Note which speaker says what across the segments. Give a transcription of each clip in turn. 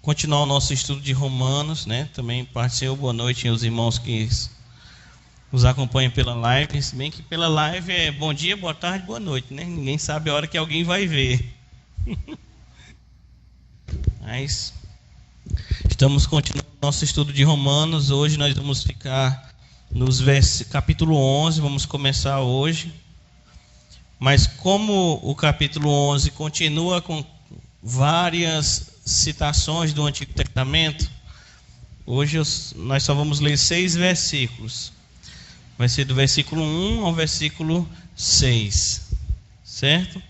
Speaker 1: continuar o nosso estudo de Romanos, né? Também participou, boa noite aos irmãos que nos acompanham pela live. Se bem que pela live é bom dia, boa tarde, boa noite, né? Ninguém sabe a hora que alguém vai ver. Mas estamos continuando nosso estudo de Romanos. Hoje nós vamos ficar nos capítulo 11, vamos começar hoje. Mas como o capítulo 11 continua com várias citações do Antigo Testamento, hoje nós só vamos ler 6 versículos. Vai ser do versículo 1 ao versículo 6, certo?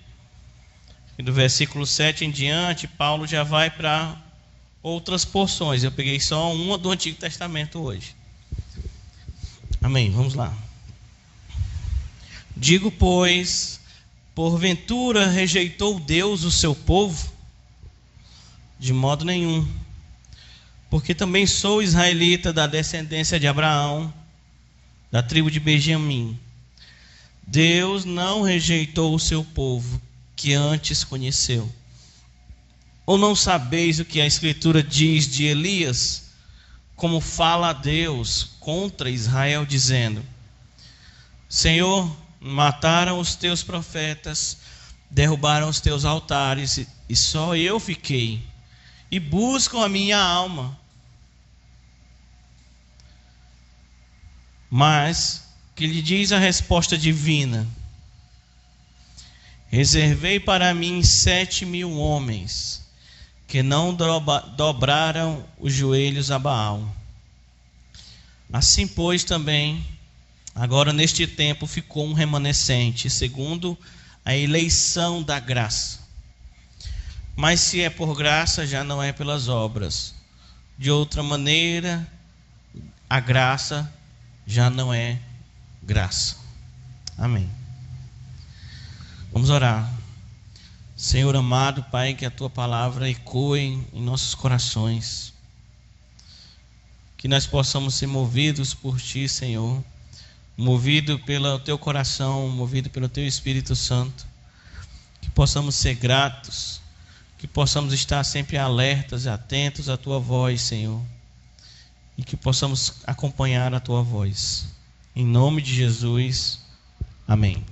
Speaker 1: E do versículo 7 em diante, Paulo já vai para outras porções. Eu peguei só uma do Antigo Testamento hoje. Amém, vamos lá. Digo, pois, porventura rejeitou Deus o seu povo? De modo nenhum. Porque também sou israelita da descendência de Abraão, da tribo de Benjamim. Deus não rejeitou o seu povo, que antes conheceu. Ou não sabeis o que a Escritura diz de Elias, como fala a Deus contra Israel, dizendo: Senhor, mataram os teus profetas, derrubaram os teus altares, e só eu fiquei, e buscam a minha alma. Mas, que lhe diz a resposta divina? Reservei para mim 7.000 homens, que não dobraram os joelhos a Baal. Assim, pois, também, agora neste tempo ficou um remanescente, segundo a eleição da graça. Mas se é por graça, já não é pelas obras. De outra maneira, a graça já não é graça. Amém. Vamos orar. Senhor amado, Pai, que a Tua palavra ecoe em nossos corações. Que nós possamos ser movidos por Ti, Senhor. Movido pelo Teu coração, movido pelo Teu Espírito Santo. Que possamos ser gratos. Que possamos estar sempre alertas e atentos à Tua voz, Senhor. E que possamos acompanhar a Tua voz. Em nome de Jesus. Amém.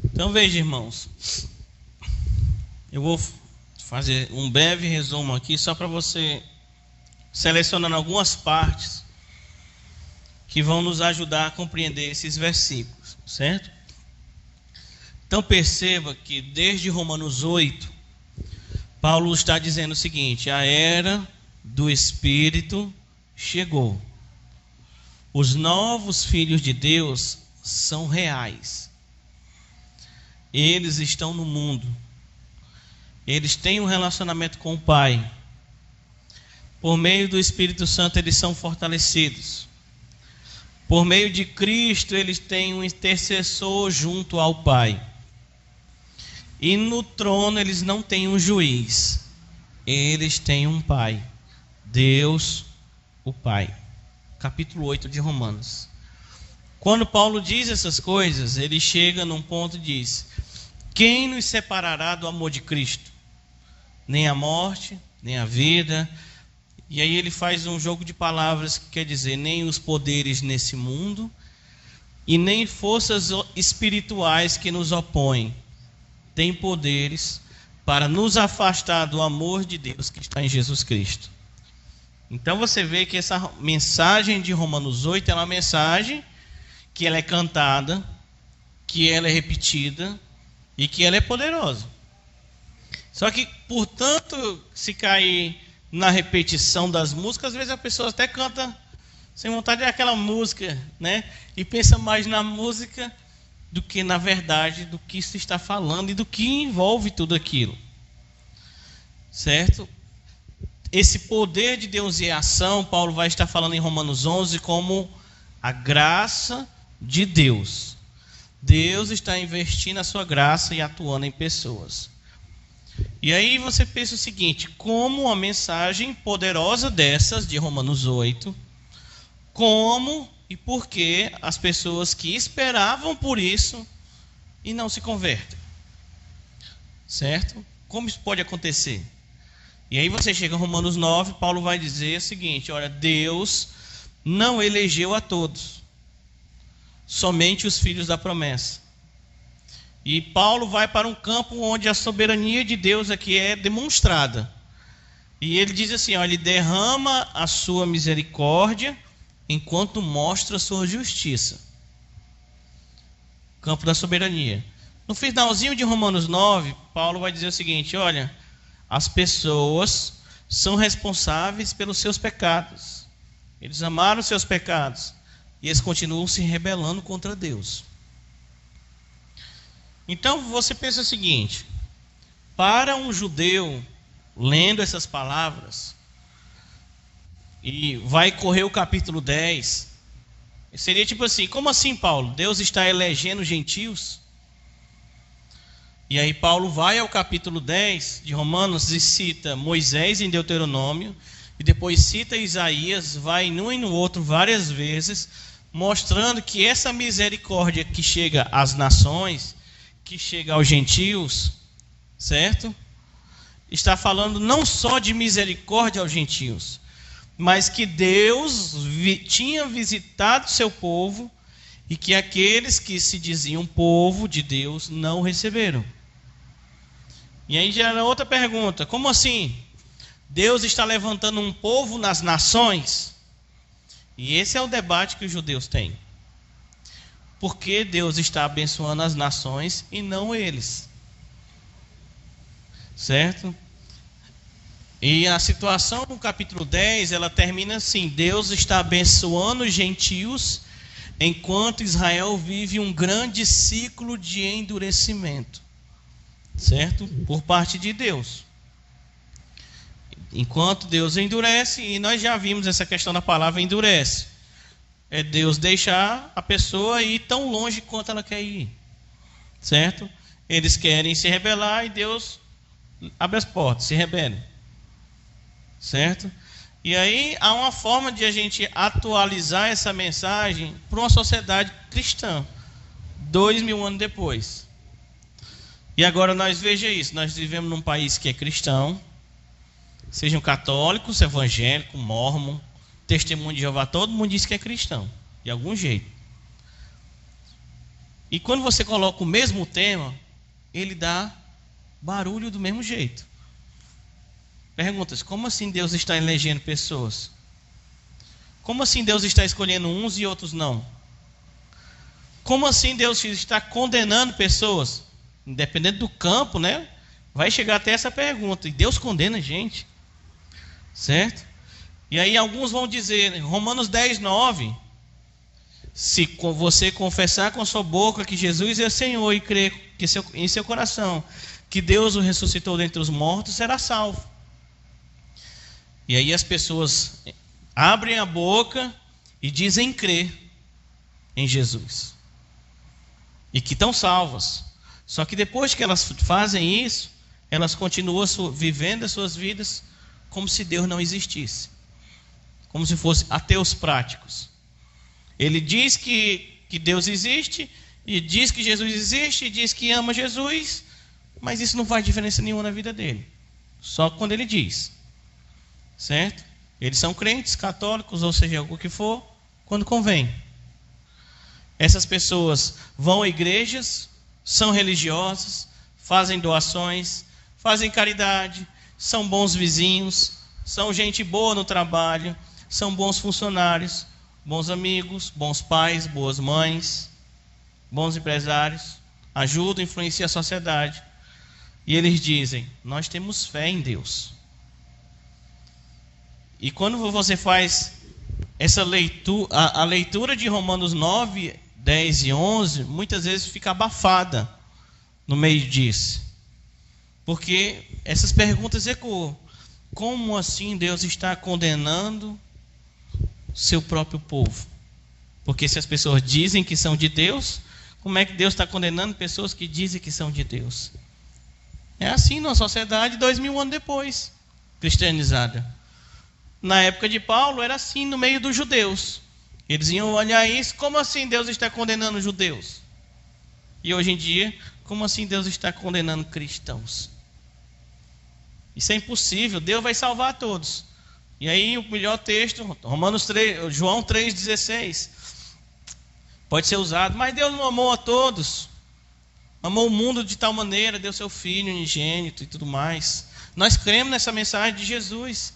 Speaker 1: Então veja, irmãos. Eu vou fazer um breve resumo aqui, só para você selecionando algumas partes que vão nos ajudar a compreender esses versículos, certo? Então perceba que desde Romanos 8, Paulo está dizendo o seguinte: a era do Espírito chegou. Os novos filhos de Deus são reais. Eles estão no mundo. Eles têm um relacionamento com o Pai. Por meio do Espírito Santo eles são fortalecidos. Por meio de Cristo eles têm um intercessor junto ao Pai. E no trono eles não têm um juiz. Eles têm um Pai. Deus, o Pai. Capítulo 8 de Romanos. Quando Paulo diz essas coisas, ele chega num ponto e diz: quem nos separará do amor de Cristo? Nem a morte, nem a vida. E aí ele faz um jogo de palavras que quer dizer: nem os poderes nesse mundo, e nem forças espirituais que nos opõem têm poderes para nos afastar do amor de Deus que está em Jesus Cristo. Então você vê que essa mensagem de Romanos 8 é uma mensagem que ela é cantada, que ela é repetida e que ela é poderosa. Só que, portanto, se cair na repetição das músicas, às vezes a pessoa até canta sem vontade daquela música, né? E pensa mais na música do que na verdade do que se está falando e do que envolve tudo aquilo. Certo? Esse poder de Deus em ação, Paulo vai estar falando em Romanos 11 como a graça de Deus. Deus está investindo a sua graça e atuando em pessoas. E aí você pensa o seguinte: como uma mensagem poderosa dessas de Romanos 8, como e por que as pessoas que esperavam por isso e não se convertem. Certo? Como isso pode acontecer? E aí você chega em Romanos 9, Paulo vai dizer o seguinte: olha, Deus não elegeu a todos, somente os filhos da promessa. E Paulo vai para um campo onde a soberania de Deus aqui é demonstrada. E ele diz assim, ó, ele derrama a sua misericórdia enquanto mostra a sua justiça. Campo da soberania. No finalzinho de Romanos 9, Paulo vai dizer o seguinte: olha, as pessoas são responsáveis pelos seus pecados. Eles amaram os seus pecados e eles continuam se rebelando contra Deus. Então você pensa o seguinte: para um judeu lendo essas palavras, e vai correr o capítulo 10, seria tipo assim: como assim, Paulo? Deus está elegendo gentios? E aí Paulo vai ao capítulo 10 de Romanos e cita Moisés em Deuteronômio, e depois cita Isaías, vai em um e no outro várias vezes, mostrando que essa misericórdia que chega às nações, que chega aos gentios, certo? Está falando não só de misericórdia aos gentios, mas que Deus tinha visitado seu povo e que aqueles que se diziam povo de Deus não receberam. E aí gera outra pergunta: como assim? Deus está levantando um povo nas nações? E esse é o debate que os judeus têm. Por que Deus está abençoando as nações e não eles? Certo? E a situação no capítulo 10, ela termina assim: Deus está abençoando os gentios, enquanto Israel vive um grande ciclo de endurecimento. Certo? Por parte de Deus. Enquanto Deus endurece, e nós já vimos essa questão da palavra endurece. É Deus deixar a pessoa ir tão longe quanto ela quer ir. Certo? Eles querem se rebelar e Deus abre as portas, se rebelem. Certo? E aí há uma forma de a gente atualizar essa mensagem para uma sociedade cristã, 2000 anos depois. E agora nós veja isso: nós vivemos num país que é cristão, sejam católicos, evangélicos, mormon, testemunho de Jeová, todo mundo diz que é cristão, de algum jeito. E quando você coloca o mesmo tema, ele dá barulho do mesmo jeito. Perguntas: como assim Deus está elegendo pessoas? Como assim Deus está escolhendo uns e outros não? Como assim Deus está condenando pessoas? Independente do campo, né? Vai chegar até essa pergunta: e Deus condena gente? Certo? E aí alguns vão dizer, Romanos 10, 9, se você confessar com sua boca que Jesus é Senhor e crer que em seu coração que Deus o ressuscitou dentre os mortos, será salvo. E aí as pessoas abrem a boca e dizem crer em Jesus e que estão salvas. Só que depois que elas fazem isso, elas continuam vivendo as suas vidas como se Deus não existisse, como se fossem ateus práticos. Ele diz que Deus existe, e diz que Jesus existe, e diz que ama Jesus, mas isso não faz diferença nenhuma na vida dele, só quando ele diz. Certo? Eles são crentes, católicos, ou seja, o que for, quando convém. Essas pessoas vão a igrejas, são religiosas, fazem doações, fazem caridade, são bons vizinhos, são gente boa no trabalho, são bons funcionários, bons amigos, bons pais, boas mães, bons empresários, ajudam, influenciam a sociedade. E eles dizem: nós temos fé em Deus. E quando você faz essa leitura, a leitura de Romanos 9, 10 e 11, muitas vezes fica abafada no meio disso. Porque essas perguntas ecoam. Como assim Deus está condenando seu próprio povo? Porque se as pessoas dizem que são de Deus, como é que Deus está condenando pessoas que dizem que são de Deus? É assim numa sociedade 2000 anos depois, cristianizada. Na época de Paulo era assim no meio dos judeus. Eles iam olhar isso, como assim Deus está condenando os judeus? E hoje em dia, como assim Deus está condenando cristãos? Isso é impossível, Deus vai salvar todos. E aí o melhor texto, João 3,16, pode ser usado. Mas Deus não amou a todos, amou o mundo de tal maneira, deu seu Filho unigênito e tudo mais. Nós cremos nessa mensagem de Jesus.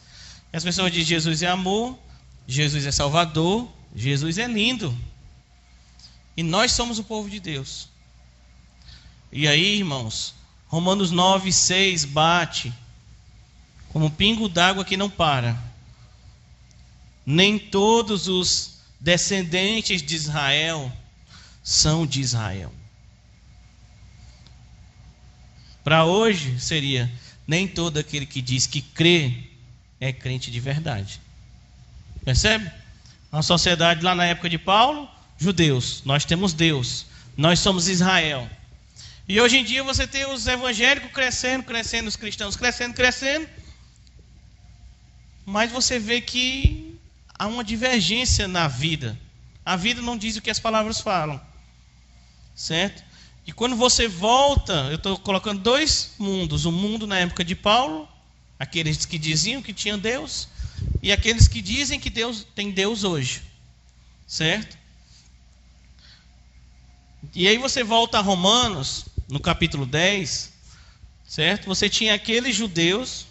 Speaker 1: As pessoas dizem: Jesus é amor, Jesus é Salvador, Jesus é lindo. E nós somos o povo de Deus. E aí, irmãos, Romanos 9,6 bate como um pingo d'água que não para. Nem todos os descendentes de Israel são de Israel. Para hoje seria: nem todo aquele que diz que crê é crente de verdade. Percebe? A sociedade lá na época de Paulo, judeus, nós temos Deus, nós somos Israel. E hoje em dia você tem os evangélicos crescendo, os cristãos crescendo, mas você vê que há uma divergência na vida. A vida não diz o que as palavras falam, certo? E quando você volta, eu estou colocando dois mundos: o mundo na época de Paulo, aqueles que diziam que tinha Deus, e aqueles que dizem que Deus tem Deus hoje, certo? E aí você volta a Romanos, no capítulo 10, certo? Você tinha aqueles judeus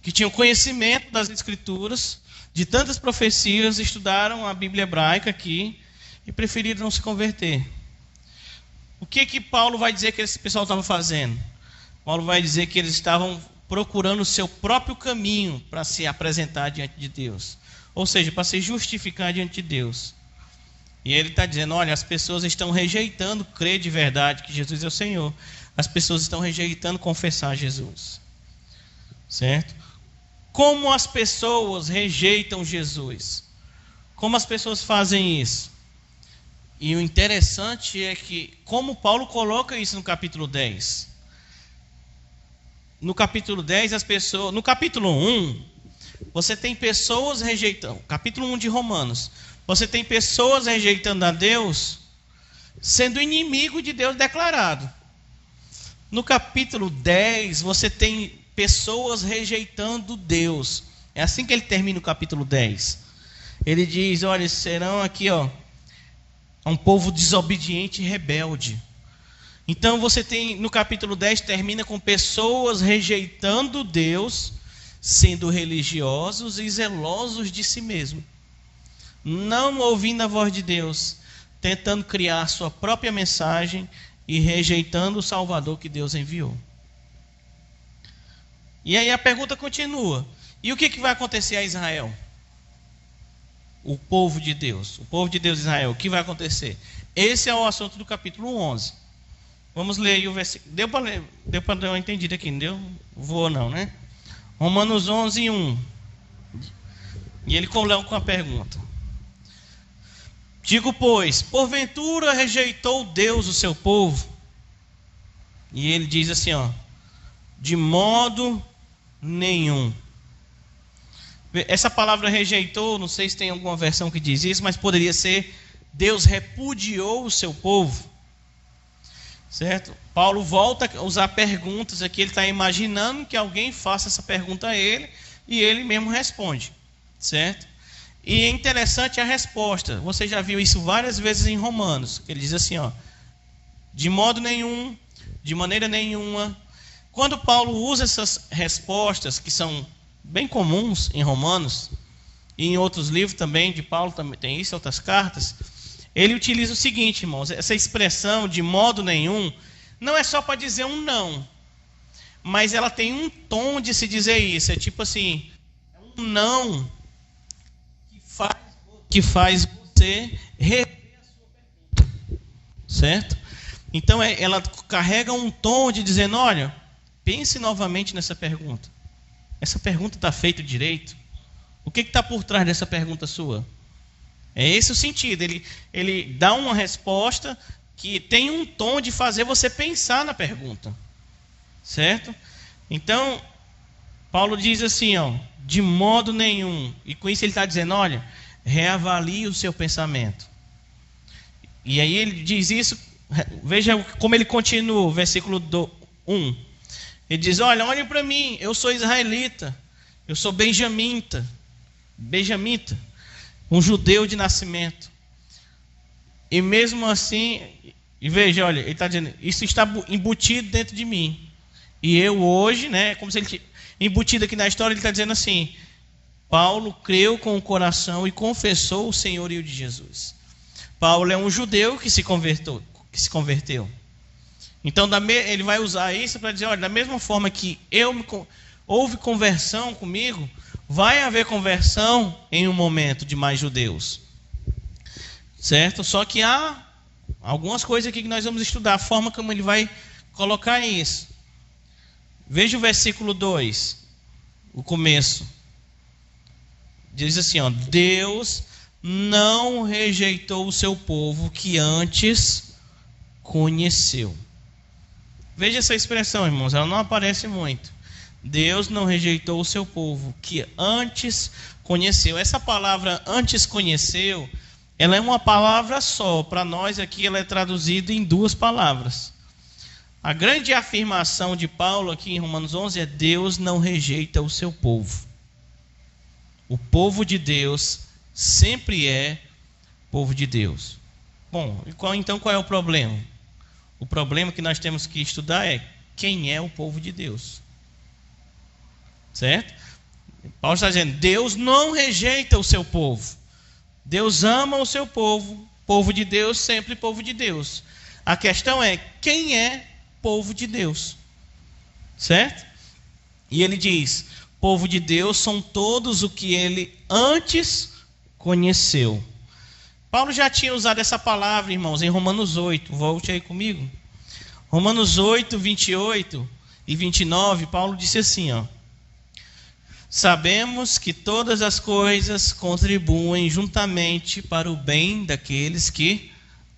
Speaker 1: que tinham conhecimento das Escrituras, de tantas profecias, estudaram a Bíblia hebraica aqui e preferiram não se converter. O que Paulo vai dizer que esse pessoal estava fazendo? Paulo vai dizer que eles estavam procurando o seu próprio caminho para se apresentar diante de Deus, ou seja, para se justificar diante de Deus. E ele está dizendo: olha, as pessoas estão rejeitando crer de verdade que Jesus é o Senhor. As pessoas estão rejeitando confessar Jesus, certo? Como as pessoas rejeitam Jesus? Como as pessoas fazem isso? E o interessante é que, como Paulo coloca isso no capítulo 10. No capítulo 10, as pessoas... No capítulo 1, você tem pessoas rejeitando... Capítulo 1 de Romanos. Você tem pessoas rejeitando a Deus, sendo inimigo de Deus declarado. No capítulo 10, você tem pessoas rejeitando Deus. É assim que ele termina o capítulo 10. Ele diz: olha, serão aqui, um povo desobediente e rebelde. Então você tem, no capítulo 10, termina com pessoas rejeitando Deus, sendo religiosos e zelosos de si mesmo, não ouvindo a voz de Deus, tentando criar sua própria mensagem e rejeitando o Salvador que Deus enviou. E aí a pergunta continua: e o que vai acontecer a Israel? O povo de Deus Israel, o que vai acontecer? Esse é o assunto do capítulo 11. Vamos ler aí o versículo. Deu para dar uma entendida aqui, não deu? Vou não, né? Romanos 11, 1. E ele coloca a pergunta: digo, pois, porventura rejeitou Deus o seu povo? E ele diz assim, de modo nenhum. Essa palavra rejeitou, não sei se tem alguma versão que diz isso, mas poderia ser: Deus repudiou o seu povo. Certo? Paulo volta a usar perguntas aqui. Ele está imaginando que alguém faça essa pergunta a ele, e ele mesmo responde, certo? E é interessante a resposta. Você já viu isso várias vezes em Romanos. Ele diz assim, de modo nenhum, de maneira nenhuma. Quando Paulo usa essas respostas, que são bem comuns em Romanos, e em outros livros também de Paulo também tem isso, outras cartas, ele utiliza o seguinte, irmãos: essa expressão de modo nenhum não é só para dizer um não, mas ela tem um tom de se dizer isso. É tipo assim, um não que faz você rever a sua pergunta, certo? Então ela carrega um tom de dizendo: olha, pense novamente nessa pergunta. Essa pergunta está feita direito? O que está por trás dessa pergunta sua? É esse o sentido. Ele dá uma resposta que tem um tom de fazer você pensar na pergunta, certo? Então, Paulo diz assim, de modo nenhum. E com isso ele está dizendo: olha, reavalie o seu pensamento. E aí ele diz isso, veja como ele continua, versículo 1. Ele diz: olhem para mim, eu sou israelita, eu sou benjamita, um judeu de nascimento. E mesmo assim, e veja, olha, ele está dizendo, isso está embutido dentro de mim. E eu hoje, né, como se ele embutido aqui na história, ele está dizendo assim: Paulo creu com o coração e confessou o senhorio de Jesus. Paulo é um judeu que se converteu. Então ele vai usar isso para dizer: olha, da mesma forma que houve conversão comigo, vai haver conversão em um momento de mais judeus. Certo? Só que há algumas coisas aqui que nós vamos estudar, a forma como ele vai colocar isso. Veja o versículo 2, o começo. Diz assim, ó: Deus não rejeitou o seu povo que antes conheceu. Veja essa expressão, irmãos, ela não aparece muito. Deus não rejeitou o seu povo que antes conheceu. Essa palavra antes conheceu, ela é uma palavra só. Para nós aqui ela é traduzida em duas palavras. A grande afirmação de Paulo aqui em Romanos 11 é: Deus não rejeita o seu povo. O povo de Deus sempre é povo de Deus. Bom, então qual é o problema? O problema que nós temos que estudar é quem é o povo de Deus. Certo? Paulo está dizendo: Deus não rejeita o seu povo. Deus ama o seu povo. Povo de Deus, sempre povo de Deus. A questão é quem é povo de Deus. Certo? E ele diz: povo de Deus são todos o que ele antes conheceu. Paulo já tinha usado essa palavra, irmãos, em Romanos 8. Volte aí comigo. Romanos 8, 28 e 29, Paulo disse assim, ó: sabemos que todas as coisas contribuem juntamente para o bem daqueles que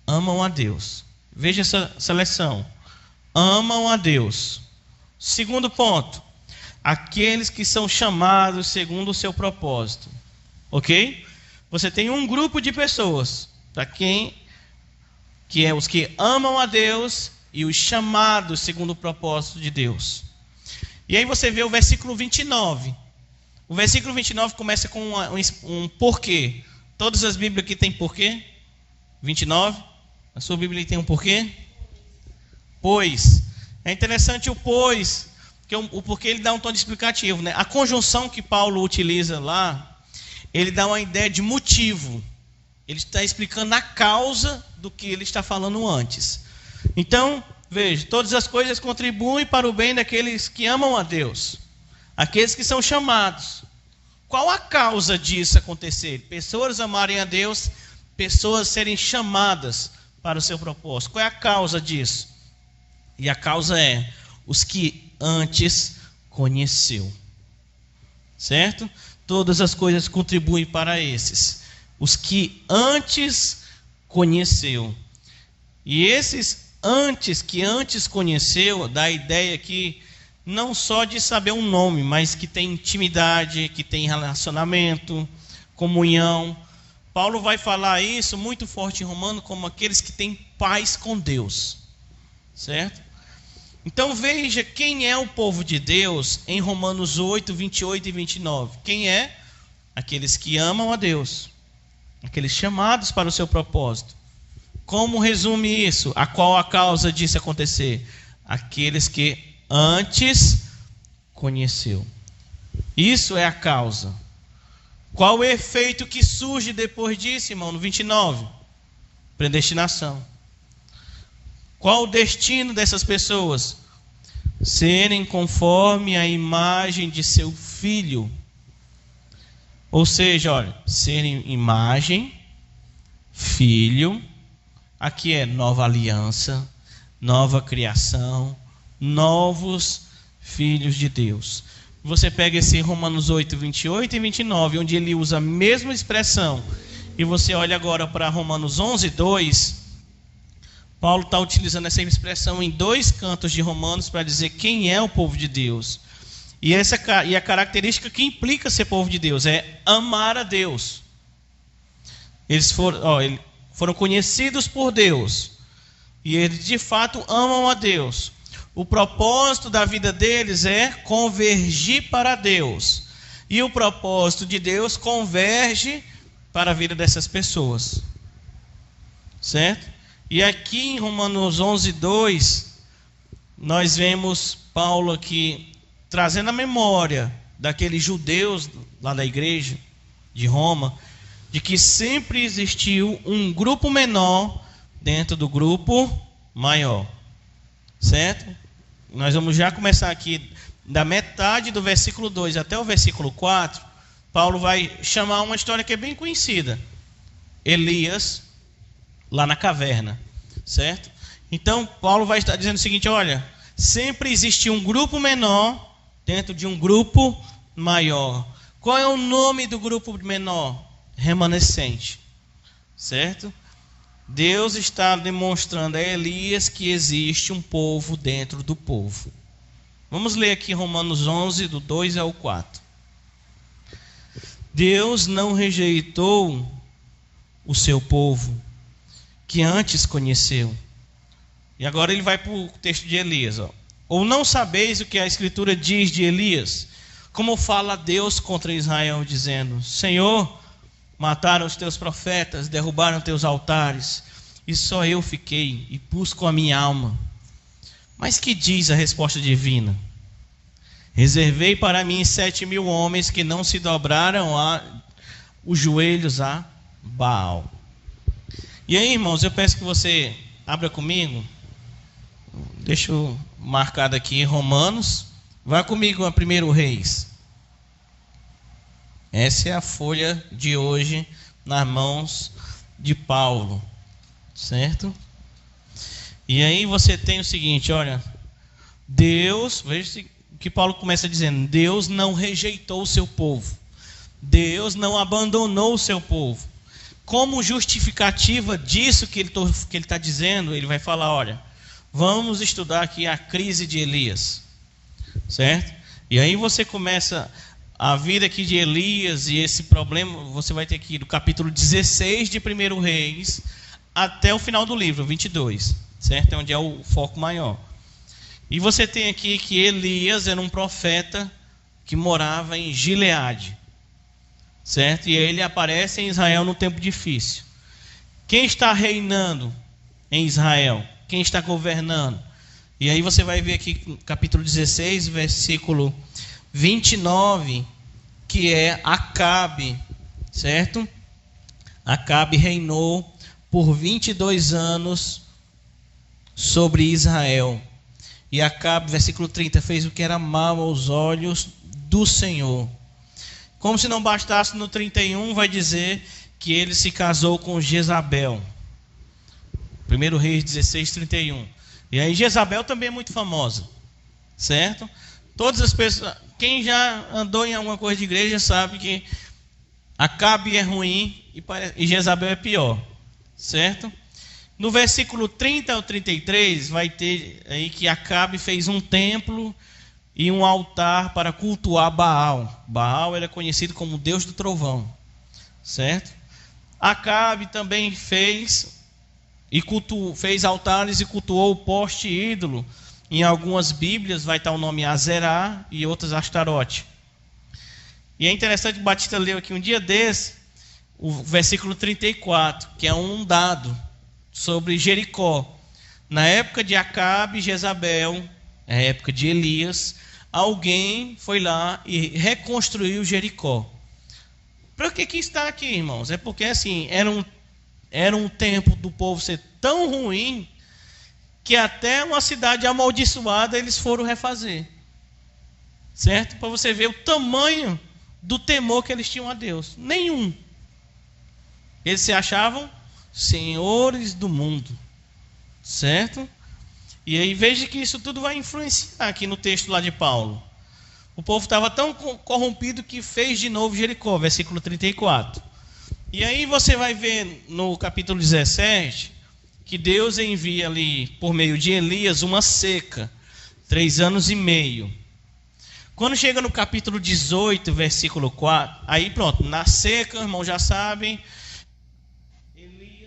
Speaker 1: amam a Deus. Veja essa seleção. Amam a Deus. Segundo ponto: aqueles que são chamados segundo o seu propósito. Ok? Você tem um grupo de pessoas, para quem que é os que amam a Deus e os chamados segundo o propósito de Deus. E aí você vê o versículo 29. O versículo 29 começa com um porquê. Todas as Bíblias aqui tem porquê? 29. A sua Bíblia tem um porquê? Pois. É interessante o pois, porque o porquê ele dá um tom de explicativo, né? A conjunção que Paulo utiliza lá, ele dá uma ideia de motivo. Ele está explicando a causa do que ele está falando antes. Então, veja, todas as coisas contribuem para o bem daqueles que amam a Deus, aqueles que são chamados. Qual a causa disso acontecer? Pessoas amarem a Deus, pessoas serem chamadas para o seu propósito. Qual é a causa disso? E a causa é os que antes conheceu. Certo? Todas as coisas contribuem para esses, os que antes conheceu. E esses que antes conheceu, dá a ideia que não só de saber um nome, mas que tem intimidade, que tem relacionamento, comunhão. Paulo vai falar isso muito forte em Romanos como aqueles que têm paz com Deus. Certo? Então veja quem é o povo de Deus em Romanos 8, 28 e 29. Quem é? Aqueles que amam a Deus, aqueles chamados para o seu propósito. Como resume isso? A qual a causa disso acontecer? Aqueles que antes conheceu. Isso é a causa. Qual o efeito que surge depois disso, irmão? No 29. Predestinação. Qual o destino dessas pessoas? Serem conforme a imagem de seu filho. Ou seja, olha, serem imagem, filho. Aqui é nova aliança, nova criação, novos filhos de Deus. Você pega esse Romanos 8, 28 e 29, onde ele usa a mesma expressão, e você olha agora para Romanos 11, 2, Paulo está utilizando essa expressão em dois cantos de Romanos para dizer quem é o povo de Deus. E a característica que implica ser povo de Deus é amar a Deus. Eles foram conhecidos por Deus. E eles de fato amam a Deus. O propósito da vida deles é convergir para Deus. E o propósito de Deus converge para a vida dessas pessoas. Certo? E aqui em Romanos 11:2, nós vemos Paulo aqui trazendo a memória daqueles judeus lá da igreja de Roma, de que sempre existiu um grupo menor dentro do grupo maior. Certo? Nós vamos já começar aqui da metade do versículo 2 até o versículo 4. Paulo vai chamar uma história que é bem conhecida. Elias, lá na caverna. Certo? Então, Paulo vai estar dizendo o seguinte: olha, sempre existiu um grupo menor dentro de um grupo maior. Qual é o nome do grupo menor? Remanescente. Certo? Deus está demonstrando a Elias que existe um povo dentro do povo. Vamos ler aqui Romanos 11, do 2 ao 4. Deus não rejeitou o seu povo, que antes conheceu. E agora ele vai para o texto de Elias. Ou não sabeis o que a Escritura diz de Elias? Como fala Deus contra Israel, dizendo: Senhor, mataram os teus profetas, derrubaram teus altares, e só eu fiquei e busco a minha alma. Mas que diz a resposta divina? Reservei para mim 7.000 homens que não se dobraram os joelhos a Baal. E aí, irmãos, eu peço que você abra comigo. Deixa eu marcar aqui Romanos. Vá comigo a 1 Reis. Essa é a folha de hoje nas mãos de Paulo, certo? E aí você tem o seguinte, olha, Deus, veja o que Paulo começa dizendo: Deus não rejeitou o seu povo, Deus não abandonou o seu povo. Como justificativa disso que ele está dizendo, ele vai falar, olha, vamos estudar aqui a crise de Elias, certo? E aí você começa a vida aqui de Elias e esse problema, você vai ter aqui do capítulo 16 de 1 Reis até o final do livro, 22, certo? É onde é o foco maior. E você tem aqui que Elias era um profeta que morava em Gileade, certo? E ele aparece em Israel num tempo difícil. Quem está reinando em Israel? Quem está governando? E aí você vai ver aqui capítulo 16, versículo 29, que é Acabe, certo? Acabe reinou por 22 anos sobre Israel. E Acabe, versículo 30, fez o que era mal aos olhos do Senhor. Como se não bastasse, no 31 vai dizer que ele se casou com Jezabel. 1 Reis 16, 31. E aí Jezabel também é muito famosa, certo? Todas as pessoas, quem já andou em alguma coisa de igreja sabe que Acabe é ruim e Jezabel é pior, certo? No versículo 30 ao 33 vai ter aí que Acabe fez um templo e um altar para cultuar Baal. Baal era conhecido como Deus do trovão, certo? Acabe também fez altares e cultuou o poste ídolo. Em algumas Bíblias vai estar o nome Azerá e outras Astarote. E é interessante, o Batista leu aqui um dia desse, o versículo 34, que é um dado sobre Jericó. Na época de Acabe e Jezabel, na época de Elias, alguém foi lá e reconstruiu Jericó. Para que está aqui, irmãos? É porque assim, era um tempo do povo ser tão ruim que até uma cidade amaldiçoada eles foram refazer, certo? Para você ver o tamanho do temor que eles tinham a Deus. Nenhum. Eles se achavam senhores do mundo, certo? E aí veja que isso tudo vai influenciar aqui no texto lá de Paulo. O povo estava tão corrompido que fez de novo Jericó, versículo 34. E aí você vai ver no capítulo 17 que Deus envia ali, por meio de Elias, uma seca, 3 anos e meio. Quando chega no capítulo 18, versículo 4, aí pronto, na seca, irmãos já sabem,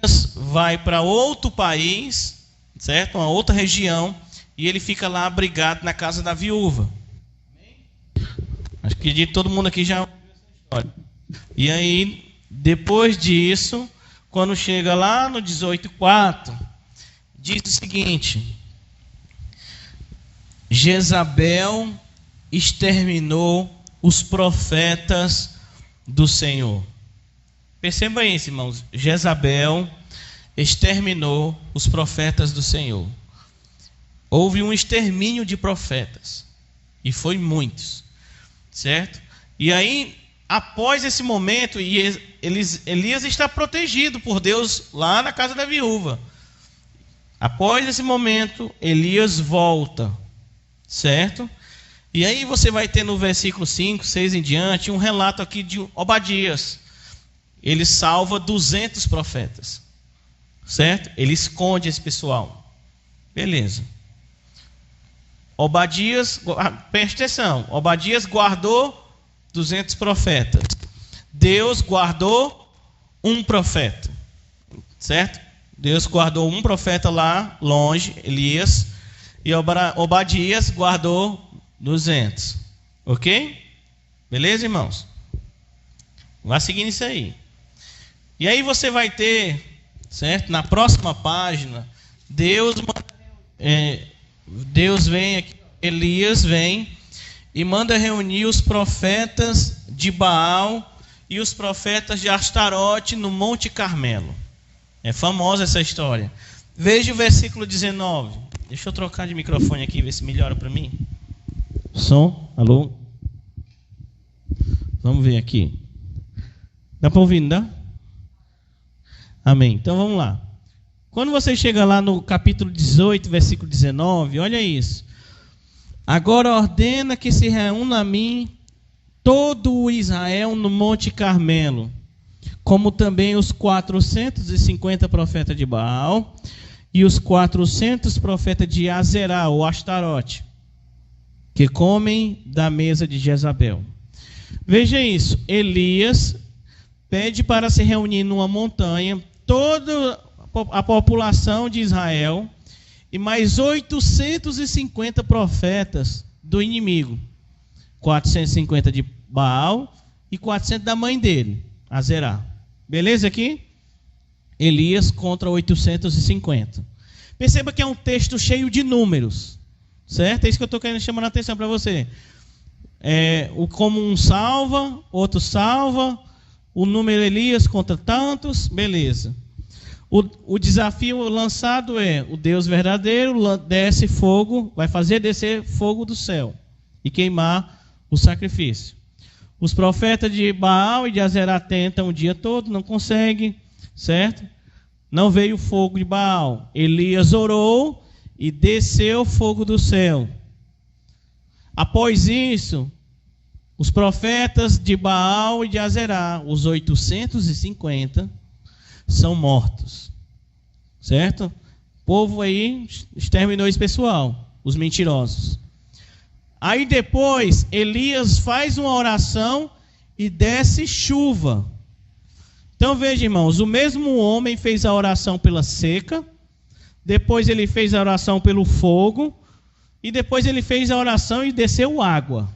Speaker 1: Elias vai para outro país, certo? Uma outra região, e ele fica lá abrigado na casa da viúva. Acho que todo mundo aqui já ouviu essa história. E aí, depois disso, quando chega lá no 18:4, diz o seguinte: Jezabel exterminou os profetas do Senhor. Perceba isso, irmãos. Jezabel exterminou os profetas do Senhor. Houve um extermínio de profetas. E foi muitos. Certo? E aí, após esse momento, Elias está protegido por Deus lá na casa da viúva. Após esse momento, Elias volta. Certo? E aí você vai ter no versículo 5, 6 em diante, um relato aqui de Obadias. Ele salva 200 profetas. Certo? Ele esconde esse pessoal. Beleza. Obadias, preste atenção, Obadias guardou 200 profetas. Deus guardou um profeta. Certo? Deus guardou um profeta lá longe, Elias, e Obadias guardou 200. Ok? Beleza, irmãos? Vai seguindo isso aí. E aí você vai ter, certo? Na próxima página, Deus vem aqui, Elias vem e manda reunir os profetas de Baal e os profetas de Astarote no Monte Carmelo. É famosa essa história. Veja o versículo 19. Deixa eu trocar de microfone aqui, ver se melhora para mim. Som, alô? Vamos ver aqui. Dá para ouvir, não dá? Amém. Então vamos lá. Quando você chega lá no capítulo 18, versículo 19, olha isso. Agora ordena que se reúna a mim todo o Israel no Monte Carmelo, como também os 450 profetas de Baal e os 400 profetas de Azerá, ou Astarote, que comem da mesa de Jezabel. Veja isso. Elias pede para se reunir numa montanha toda a população de Israel e mais 850 profetas do inimigo. 450 de Baal e 400 da mãe dele, Azerá. Beleza aqui? Elias contra 850. Perceba que é um texto cheio de números. Certo? É isso que eu estou querendo chamar a atenção para você. Como um salva, outro salva, o número Elias contra tantos, beleza. O desafio lançado é: o Deus verdadeiro desce fogo, vai fazer descer fogo do céu e queimar o sacrifício. Os profetas de Baal e de Azerá tentam o dia todo, não conseguem, certo? Não veio fogo de Baal. Elias orou e desceu fogo do céu. Após isso, os profetas de Baal e de Azerá, os 850, são mortos. Certo? O povo aí exterminou esse pessoal, os mentirosos. Aí depois, Elias faz uma oração e desce chuva. Então veja, irmãos, o mesmo homem fez a oração pela seca, depois ele fez a oração pelo fogo, e depois ele fez a oração e desceu água.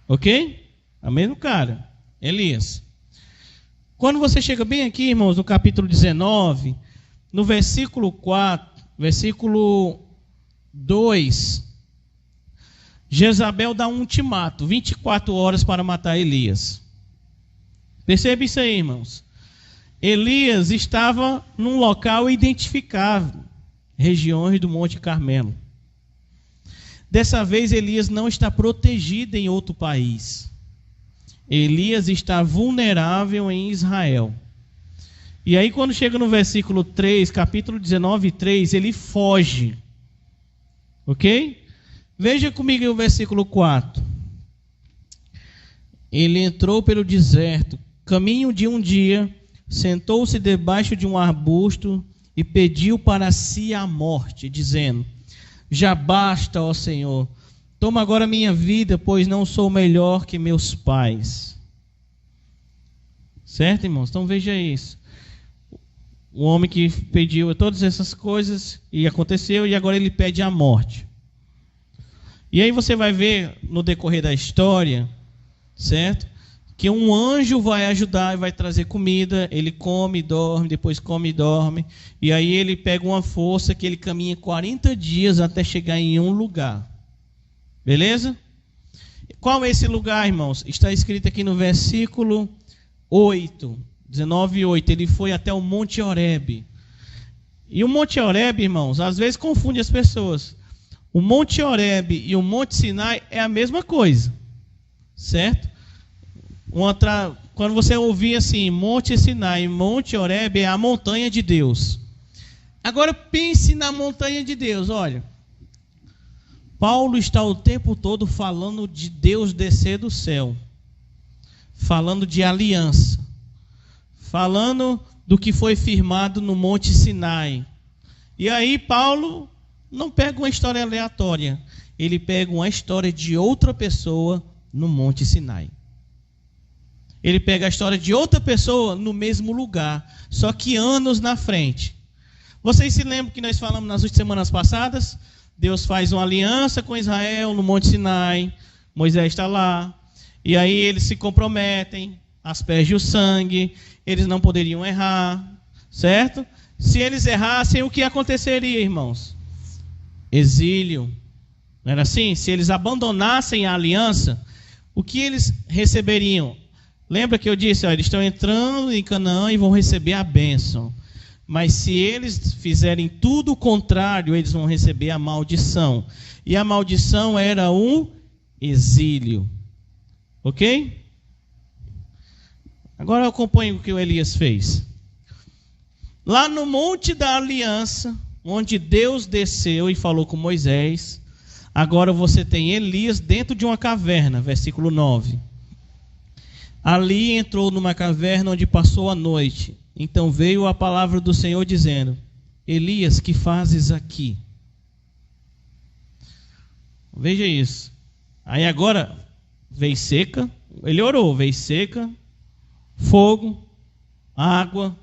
Speaker 1: Ok? É o mesmo cara, Elias. Quando você chega bem aqui, irmãos, no capítulo 19, no versículo 4, versículo 2, Jezabel dá um ultimato, 24 horas para matar Elias. Percebe isso aí, irmãos? Elias estava num local identificável, regiões do Monte Carmelo. Dessa vez, Elias não está protegido em outro país. Elias está vulnerável em Israel. E aí, quando chega no versículo 3, capítulo 19, 3, ele foge. Ok? Veja comigo o versículo 4. Ele entrou pelo deserto, caminho de um dia, sentou-se debaixo de um arbusto e pediu para si a morte, dizendo: já basta, ó Senhor, toma agora minha vida, pois não sou melhor que meus pais. Certo, irmãos? Então veja isso. o homem que pediu todas essas coisas e aconteceu, e agora ele pede a morte. E aí você vai ver no decorrer da história, certo? Que um anjo vai ajudar e vai trazer comida, ele come e dorme, depois come e dorme, e aí ele pega uma força que ele caminha 40 dias até chegar em um lugar. Beleza? Qual é esse lugar, irmãos? Está escrito aqui no versículo 8, 19:8. Ele foi até o Monte Horebe. E o Monte Horebe, irmãos, às vezes confunde as pessoas. O Monte Horebe e o Monte Sinai é a mesma coisa, certo? Quando você ouvir assim, Monte Sinai e Monte Horebe, é a montanha de Deus. Agora pense na montanha de Deus, olha. Paulo está o tempo todo falando de Deus descer do céu, falando de aliança, falando do que foi firmado no Monte Sinai. E aí Paulo não pega uma história aleatória, ele pega uma história de outra pessoa no Monte Sinai. Ele pega a história de outra pessoa no mesmo lugar, só que anos na frente. Vocês se lembram que nós falamos nas semanas passadas? Deus faz uma aliança com Israel no Monte Sinai, Moisés está lá, e aí eles se comprometem, aspergem o sangue, eles não poderiam errar, certo? Se eles errassem, o que aconteceria, irmãos? Exílio. Não era assim? Se eles abandonassem a aliança, o que eles receberiam? Lembra que eu disse, ó, eles estão entrando em Canaã e vão receber a bênção. Mas se eles fizerem tudo o contrário, eles vão receber a maldição. E a maldição era um exílio. Ok? Agora eu acompanho o que o Elias fez. Lá no Monte da Aliança, onde Deus desceu e falou com Moisés, agora você tem Elias dentro de uma caverna, versículo 9. Ali entrou numa caverna onde passou a noite. Então veio a palavra do Senhor dizendo: Elias, que fazes aqui? Veja isso. Aí agora veio seca, ele orou, veio seca, fogo, água,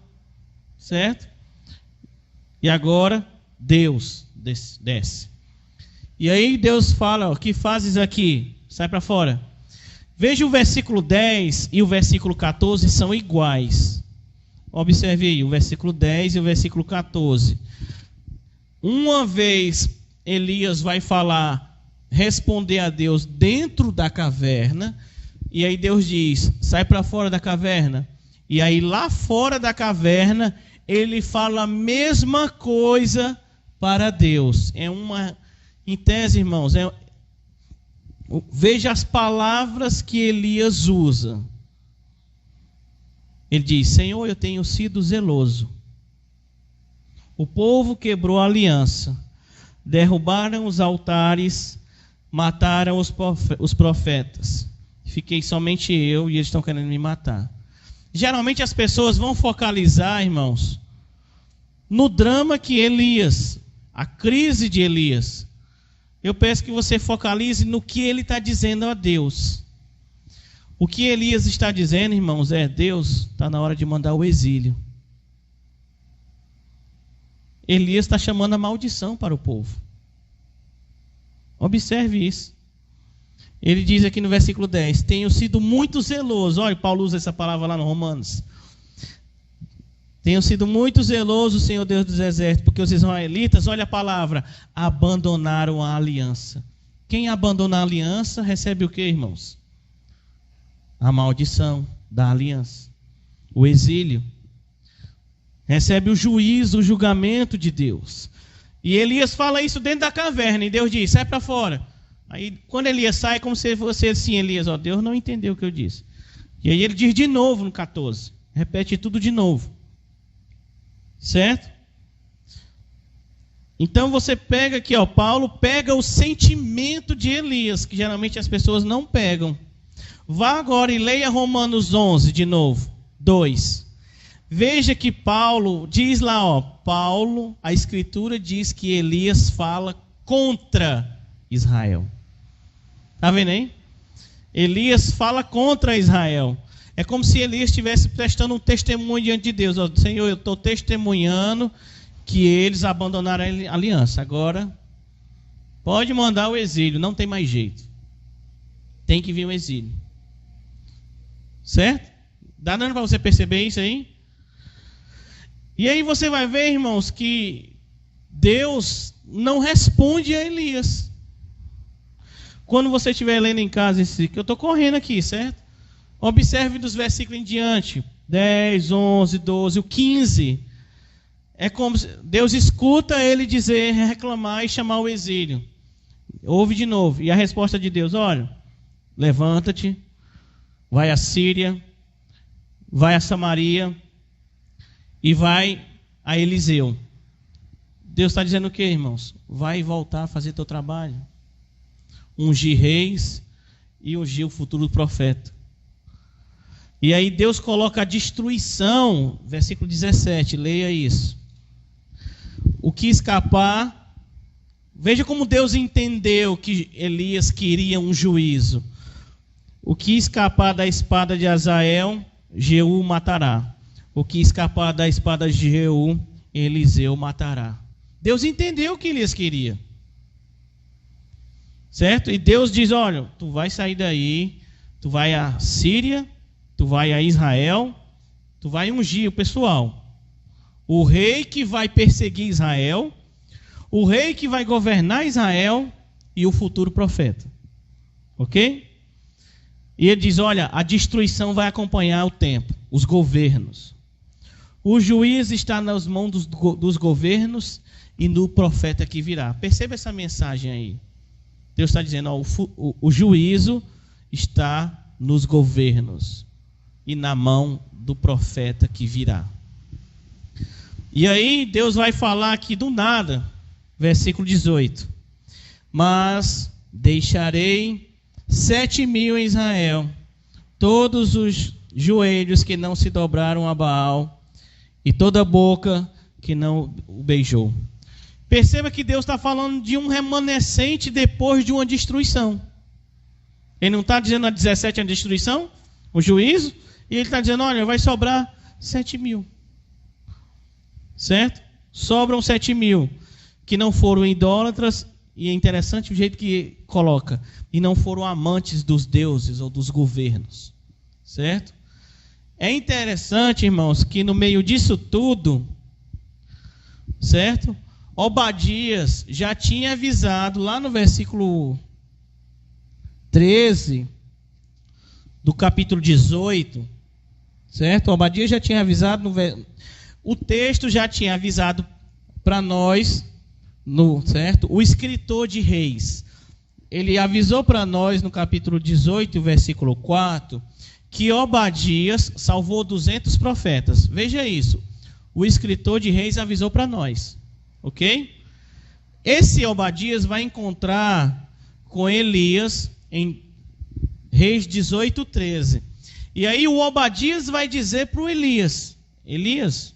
Speaker 1: certo? E agora Deus desce. E aí Deus fala: o que fazes aqui? Sai para fora. Veja o versículo 10 e o versículo 14 são iguais. Observe aí o versículo 10 e o versículo 14. Uma vez Elias vai responder a Deus dentro da caverna, e aí Deus diz: sai para fora da caverna. E aí lá fora da caverna ele fala a mesma coisa para Deus. Em tese, irmãos, veja as palavras que Elias usa. Ele diz: Senhor, eu tenho sido zeloso. O povo quebrou a aliança, derrubaram os altares, mataram os profetas. Fiquei somente eu e eles estão querendo me matar. Geralmente as pessoas vão focalizar, irmãos, no drama que Elias, a crise de Elias. Eu peço que você focalize no que ele está dizendo a Deus. O que Elias está dizendo, irmãos, Deus, está na hora de mandar o exílio. Elias está chamando a maldição para o povo. Observe isso. Ele diz aqui no versículo 10, tenho sido muito zeloso. Olha, Paulo usa essa palavra lá no Romanos. Tenho sido muito zeloso, Senhor Deus dos exércitos, porque os israelitas, olha a palavra, abandonaram a aliança. Quem abandona a aliança recebe o que, irmãos? A maldição da aliança, o exílio. Recebe o juízo, o julgamento de Deus. E Elias fala isso dentro da caverna, e Deus diz: sai para fora. Aí quando Elias sai, como se fosse assim: Elias, Deus não entendeu o que eu disse. E aí ele diz de novo no 14, repete tudo de novo, certo? Então você pega aqui, Paulo pega o sentimento de Elias, que geralmente as pessoas não pegam. Vá agora e leia Romanos 11 de novo, 2. Veja que Paulo diz lá, a escritura diz que Elias fala contra Israel. Está vendo aí? Elias fala contra Israel. É como se Elias estivesse prestando um testemunho diante de Deus. Ó, Senhor, eu estou testemunhando que eles abandonaram a aliança. Agora, pode mandar o exílio, não tem mais jeito. Tem que vir o exílio. Certo? Dá dando para você perceber isso aí? E aí você vai ver, irmãos, que Deus não responde a Elias. Quando você estiver lendo em casa esse, que eu estou correndo aqui, certo? Observe dos versículos em diante, 10, 11, 12, o 15. É como se Deus escuta ele dizer, reclamar e chamar o exílio. Ouve de novo. E a resposta de Deus, olha, levanta-te, vai à Síria, vai a Samaria e vai a Eliseu. Deus está dizendo o que, irmãos? Vai voltar a fazer teu trabalho. Ungir reis e ungir o futuro profeta. E aí Deus coloca a destruição, versículo 17, leia isso. O que escapar, veja como Deus entendeu que Elias queria um juízo. O que escapar da espada de Azael, Jeú matará. O que escapar da espada de Jeú, Eliseu matará. Deus entendeu o que Elias queria. Certo? E Deus diz, olha, tu vai sair daí, tu vai à Síria, tu vai a Israel, tu vai ungir o pessoal. O rei que vai perseguir Israel, o rei que vai governar Israel e o futuro profeta. Ok? E ele diz, olha, a destruição vai acompanhar o tempo, os governos. O juiz está nas mãos dos governos e no profeta que virá. Perceba essa mensagem aí. Deus está dizendo, ó, o juízo está nos governos e na mão do profeta que virá. E aí Deus vai falar aqui do nada, versículo 18. Mas deixarei 7.000 em Israel, todos os joelhos que não se dobraram a Baal, e toda boca que não o beijou. Perceba que Deus está falando de um remanescente depois de uma destruição. Ele não está dizendo a 17 a destruição, o juízo, e ele está dizendo, olha, vai sobrar 7.000. Certo? Sobram 7.000 que não foram idólatras, e é interessante o jeito que coloca, e não foram amantes dos deuses ou dos governos. Certo? É interessante, irmãos, que no meio disso tudo, certo? Obadias já tinha avisado lá no versículo 13 do capítulo 18, certo? Obadias já tinha avisado, o texto já tinha avisado para nós, certo? O escritor de Reis, ele avisou para nós no capítulo 18, versículo 4, que Obadias salvou 200 profetas. Veja isso. O escritor de Reis avisou para nós. Ok? Esse Obadias vai encontrar com Elias em Reis 18, 13. E aí o Obadias vai dizer para o Elias, Elias,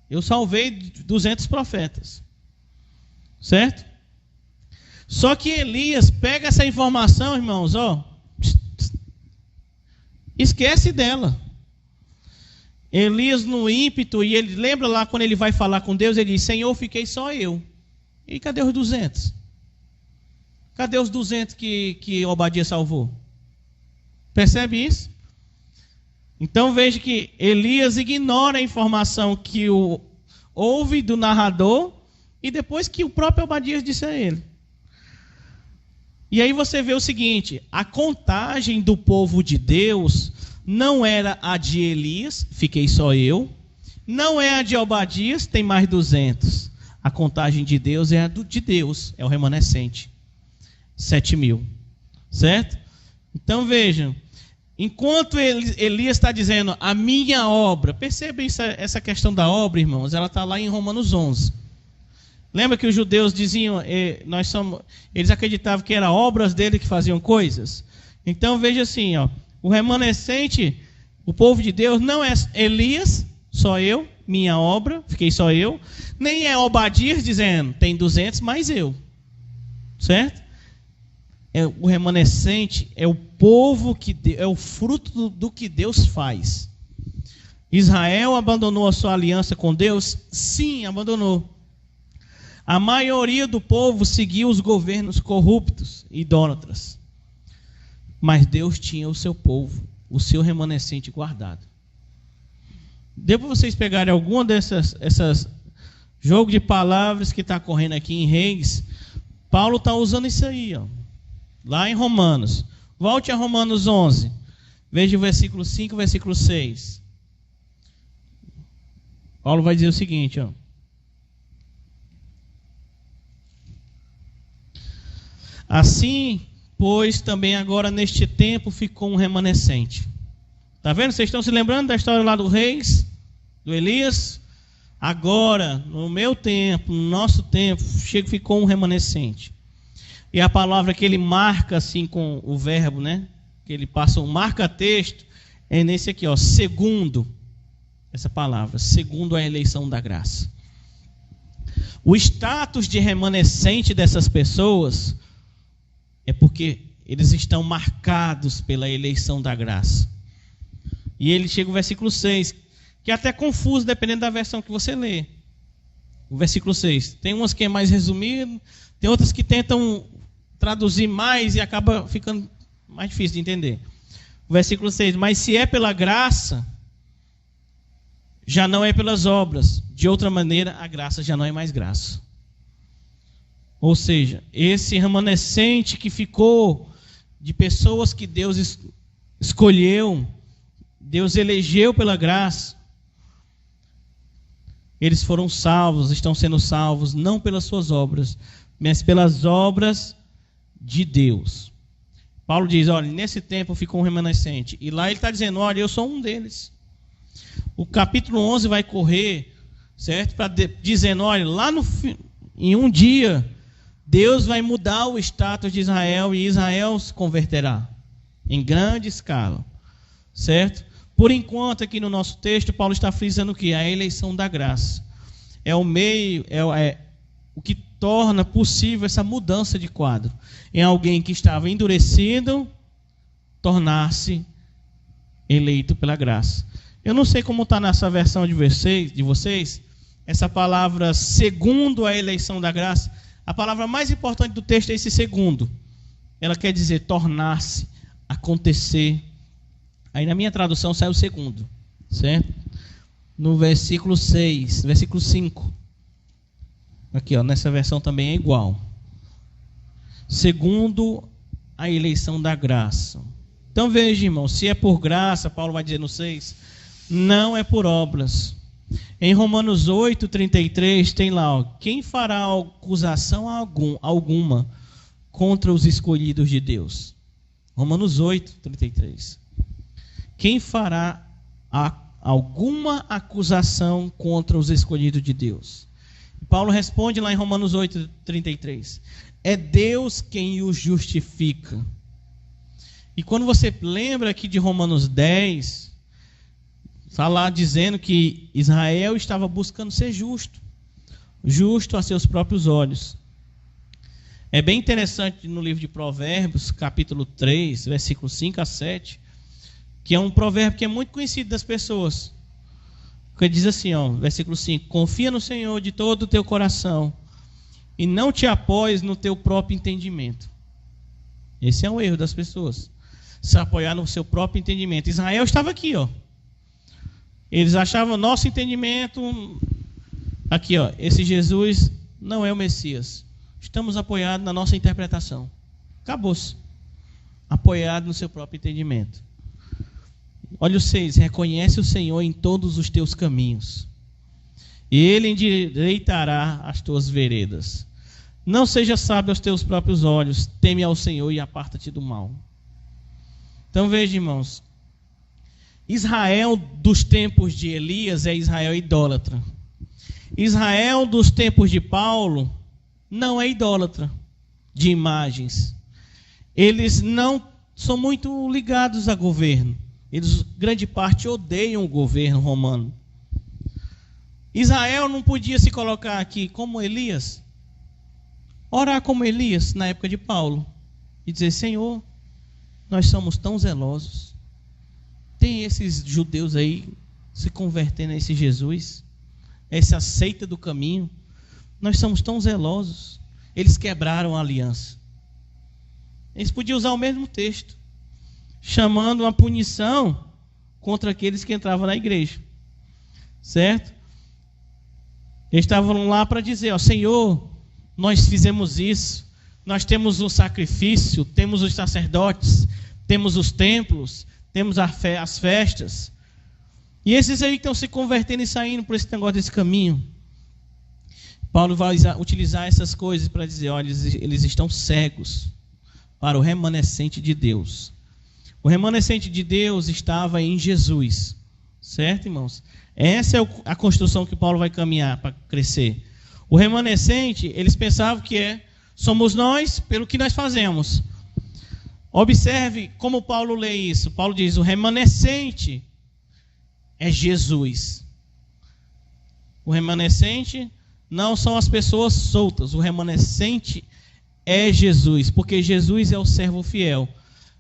Speaker 1: eu salvei 200 profetas. Certo? Só que Elias pega essa informação, irmãos, ó, esquece dela. Elias no ímpeto, e ele lembra lá quando ele vai falar com Deus, ele diz, Senhor, fiquei só eu. E cadê os 200? Cadê os 200 que Obadias salvou? Percebe isso? Então veja que Elias ignora a informação que ouve do narrador, e depois que o próprio Obadias disse a ele. E aí você vê o seguinte, a contagem do povo de Deus não era a de Elias, fiquei só eu, não é a de Obadias, tem mais 200. A contagem de Deus é a de Deus, é o remanescente, 7.000, certo? Então vejam, enquanto Elias está dizendo a minha obra, perceba essa questão da obra, irmãos, ela está lá em Romanos 11. Lembra que os judeus diziam, eles acreditavam que eram obras dele que faziam coisas? Então veja assim, ó, o remanescente, o povo de Deus, não é Elias, só eu, minha obra, fiquei só eu, nem é Obadias dizendo, tem 200 mais eu, certo? o remanescente é o povo é o fruto do que Deus faz. Israel abandonou a sua aliança com Deus? Sim, abandonou. A maioria do povo seguiu os governos corruptos, idólatras. Mas Deus tinha o seu povo, o seu remanescente guardado. Deu para vocês pegarem alguma essas jogo de palavras que está correndo aqui em Reis? Paulo está usando isso aí, ó, lá em Romanos. Volte a Romanos 11. Veja o versículo 5 e o versículo 6. Paulo vai dizer o seguinte, ó. Assim, pois, também agora neste tempo ficou um remanescente. Está vendo? Vocês estão se lembrando da história lá do Reis, do Elias? Agora, no meu tempo, no nosso tempo, ficou um remanescente. E a palavra que ele marca assim com o verbo, né? Que ele passa um marca-texto, é nesse aqui, ó, segundo. Essa palavra, segundo a eleição da graça. O status de remanescente dessas pessoas é porque eles estão marcados pela eleição da graça. E ele chega ao versículo 6, que é até confuso dependendo da versão que você lê. O versículo 6. Tem umas que é mais resumido, tem outras que tentam traduzir mais e acaba ficando mais difícil de entender. O versículo 6. Mas se é pela graça, já não é pelas obras. De outra maneira, a graça já não é mais graça. Ou seja, esse remanescente que ficou de pessoas que Deus escolheu, Deus elegeu pela graça, eles foram salvos, estão sendo salvos, não pelas suas obras, mas pelas obras de Deus. Paulo diz, olha, nesse tempo ficou um remanescente. E lá ele está dizendo, olha, eu sou um deles. O capítulo 11 vai correr, certo? Dizendo, olha, lá em um dia, Deus vai mudar o status de Israel e Israel se converterá em grande escala, certo? Por enquanto, aqui no nosso texto, Paulo está frisando o que? A eleição da graça. É o meio, é o que torna possível essa mudança de quadro. Em alguém que estava endurecido, tornar-se eleito pela graça. Eu não sei como está nessa versão de vocês, essa palavra segundo a eleição da graça. A palavra mais importante do texto é esse segundo. Ela quer dizer tornar-se, acontecer. Aí na minha tradução sai o segundo, certo? No versículo 6, versículo 5. Aqui, ó, nessa versão também é igual. Segundo a eleição da graça. Então veja, irmão, se é por graça, Paulo vai dizer no 6, não é por obras. Em Romanos 8, 33, tem lá, ó, quem fará acusação alguma contra os escolhidos de Deus? Romanos 8, 33. Quem fará alguma acusação contra os escolhidos de Deus? Paulo responde lá em Romanos 8, 33. É Deus quem os justifica. E quando você lembra aqui de Romanos 10, está lá dizendo que Israel estava buscando ser justo. Justo a seus próprios olhos. É bem interessante no livro de Provérbios, capítulo 3, versículos 5 a 7, que é um provérbio que é muito conhecido das pessoas. Que diz assim, ó, versículo 5, confia no Senhor de todo o teu coração e não te apoies no teu próprio entendimento. Esse é um erro das pessoas, se apoiar no seu próprio entendimento. Israel estava aqui, ó. Eles achavam nosso entendimento, aqui, ó, esse Jesus não é o Messias. Estamos apoiados na nossa interpretação. Acabou-se. Apoiado no seu próprio entendimento. Olha o 6, reconhece o Senhor em todos os teus caminhos, e Ele endireitará as tuas veredas. Não seja sábio aos teus próprios olhos, teme ao Senhor e aparta-te do mal. Então veja, irmãos, Israel dos tempos de Elias é Israel idólatra. Israel dos tempos de Paulo não é idólatra de imagens. Eles não são muito ligados a governo. Eles, grande parte, odeiam o governo romano. Israel não podia se colocar aqui como Elias, orar como Elias na época de Paulo. e dizer: Senhor, nós somos tão zelosos. Tem esses judeus aí se convertendo a esse Jesus, essa seita do caminho. Nós somos tão zelosos. Eles quebraram a aliança. Eles podiam usar o mesmo texto, chamando uma punição contra aqueles que entravam na igreja, certo? Eles estavam lá para dizer: ó, Senhor, nós fizemos isso, nós temos um sacrifício, temos os sacerdotes, temos os templos, temos as festas. E esses aí que estão se convertendo e saindo por esse negócio desse caminho, Paulo vai utilizar essas coisas para dizer: olha, eles estão cegos para o remanescente de Deus. O remanescente de Deus estava em Jesus, certo, irmãos? Essa é a construção que Paulo vai caminhar para crescer. O remanescente, eles pensavam que somos nós pelo que nós fazemos. Observe como Paulo lê isso. Paulo diz: o remanescente é Jesus. O remanescente não são as pessoas soltas. O remanescente é Jesus, porque Jesus é o servo fiel.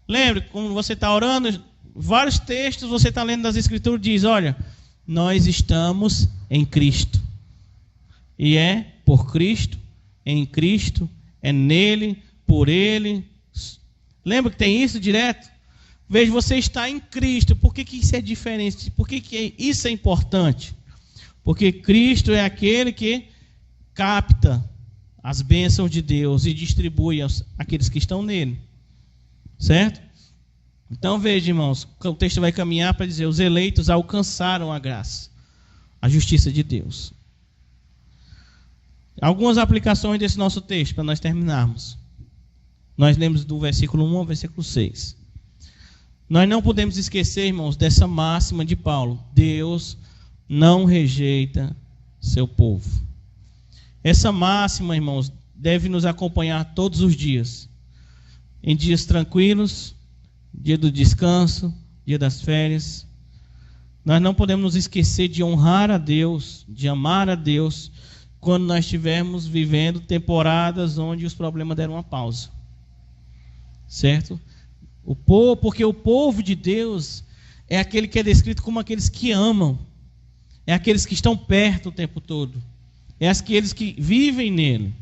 Speaker 1: Lembre, quando você está orando, vários textos você está lendo das Escrituras, diz: olha, nós estamos em Cristo. E é por Cristo, em Cristo, é nele, por ele. Lembra que tem isso direto? Veja, você está em Cristo. Por que isso é diferente? Por que isso é importante? Porque Cristo é aquele que capta as bênçãos de Deus e distribui àqueles que estão nele. Certo? Então veja, irmãos, o texto vai caminhar para dizer: os eleitos alcançaram a graça, a justiça de Deus. Algumas aplicações desse nosso texto, para nós terminarmos. Nós lemos do versículo 1 ao versículo 6. Nós não podemos esquecer, irmãos, dessa máxima de Paulo: Deus não rejeita seu povo. Essa máxima, irmãos, deve nos acompanhar todos os dias. Em dias tranquilos, dia do descanso, dia das férias. Nós não podemos nos esquecer de honrar a Deus, de amar a Deus, quando nós estivermos vivendo temporadas onde os problemas deram uma pausa. Certo? Porque o povo de Deus é aquele que é descrito como aqueles que amam. É aqueles que estão perto o tempo todo. É aqueles que vivem nele.